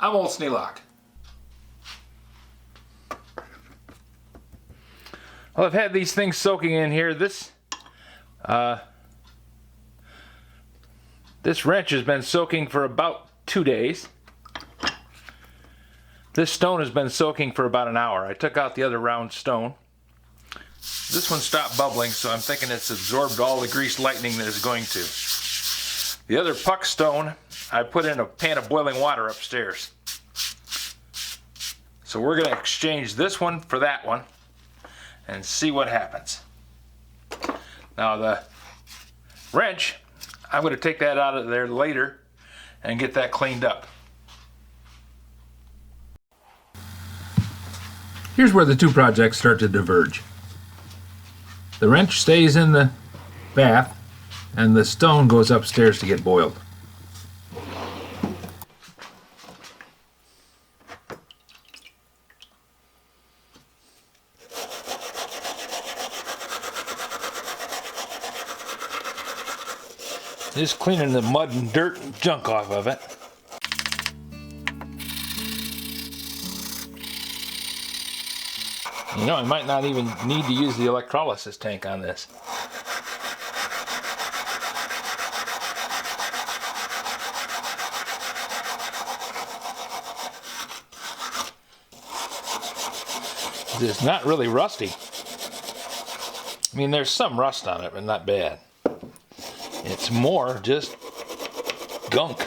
I'm old Sneelock. Well, I've had these things soaking in here. This wrench has been soaking for about 2 days. This stone has been soaking for about an hour. I took out the other round stone. This one stopped bubbling, so I'm thinking it's absorbed all the grease lightning that it's going to. The other puck stone, I put in a pan of boiling water upstairs. So we're going to exchange this one for that one and see what happens. Now the wrench, I'm going to take that out of there later and get that cleaned up. Here's where the two projects start to diverge. The wrench stays in the bath and the stone goes upstairs to get boiled. Just cleaning the mud and dirt and junk off of it. You know, I might not even need to use the electrolysis tank on this. It's not really rusty. I mean, there's some rust on it, but not bad. It's more just gunk.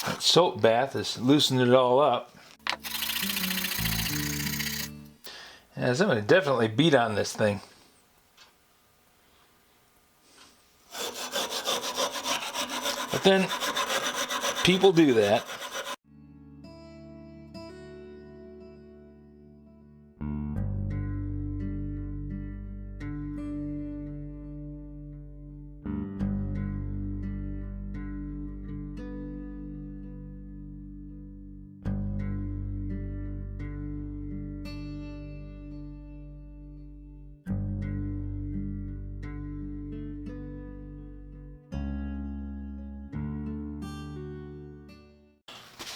That soap bath has loosened it all up. And somebody definitely beat on this thing. But then people do that.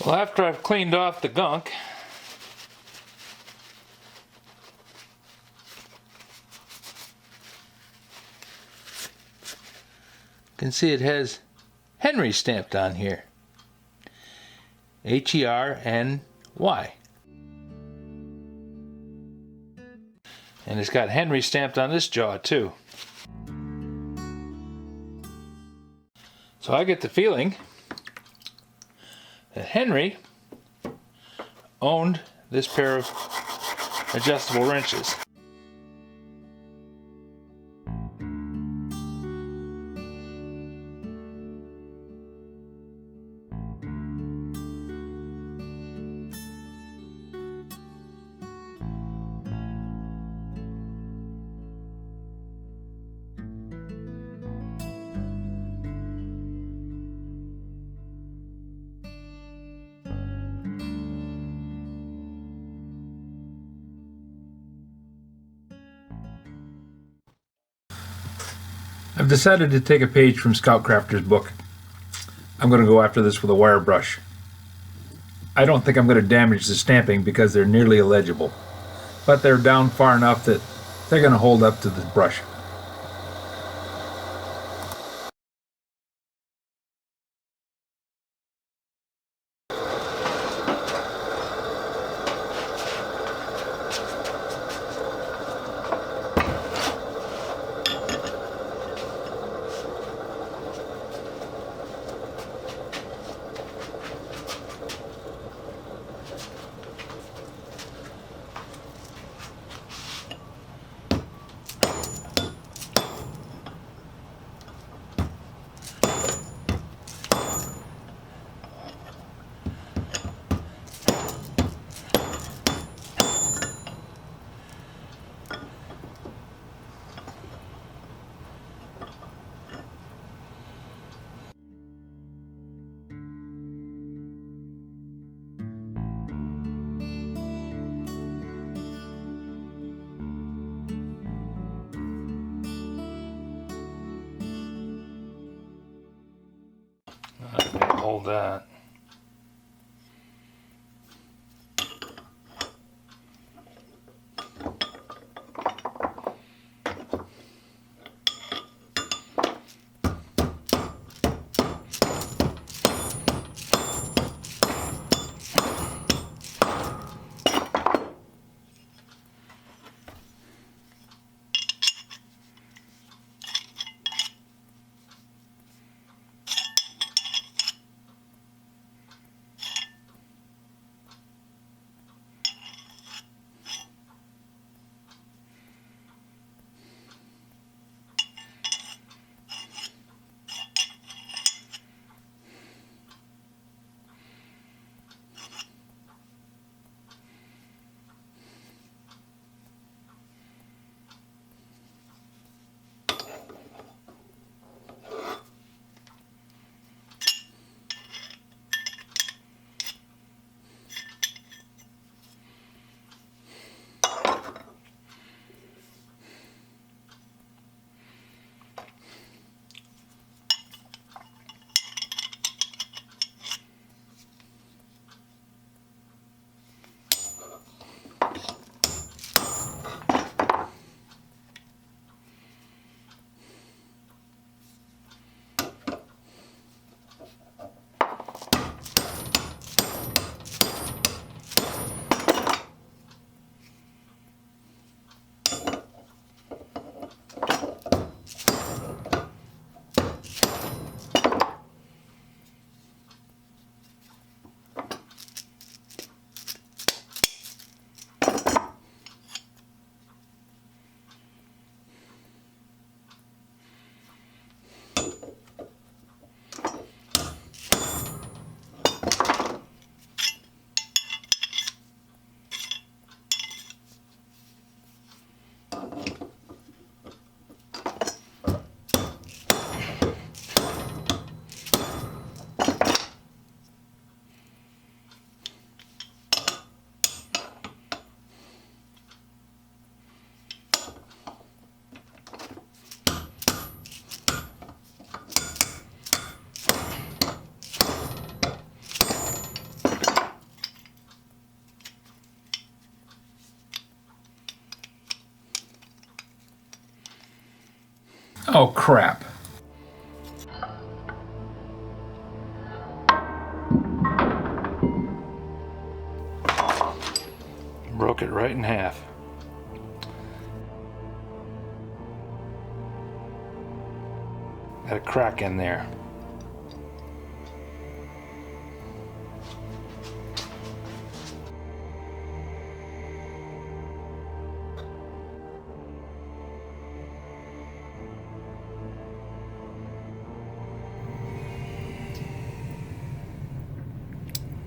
Well, after I've cleaned off the gunk, you can see it has Henry stamped on here. H-E-R-N-Y. And it's got Henry stamped on this jaw too. So I get the feeling that Henry owned this pair of adjustable wrenches. I've decided to take a page from Scout Crafter's book. I'm going to go after this with a wire brush. I don't think I'm going to damage the stamping because they're nearly illegible, but they're down far enough that they're going to hold up to the brush. hold that. Oh crap. Broke it right in half. Got a crack in there.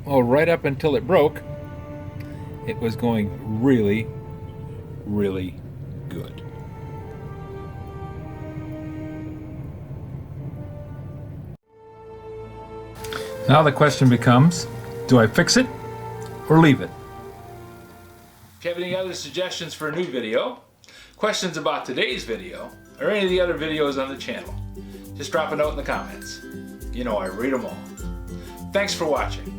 Well, right up until it broke, it was going really, really good. Now the question becomes, do I fix it or leave it? If you have any other suggestions for a new video, questions about today's video, or any of the other videos on the channel, just drop a note in the comments. You know I read them all. Thanks for watching.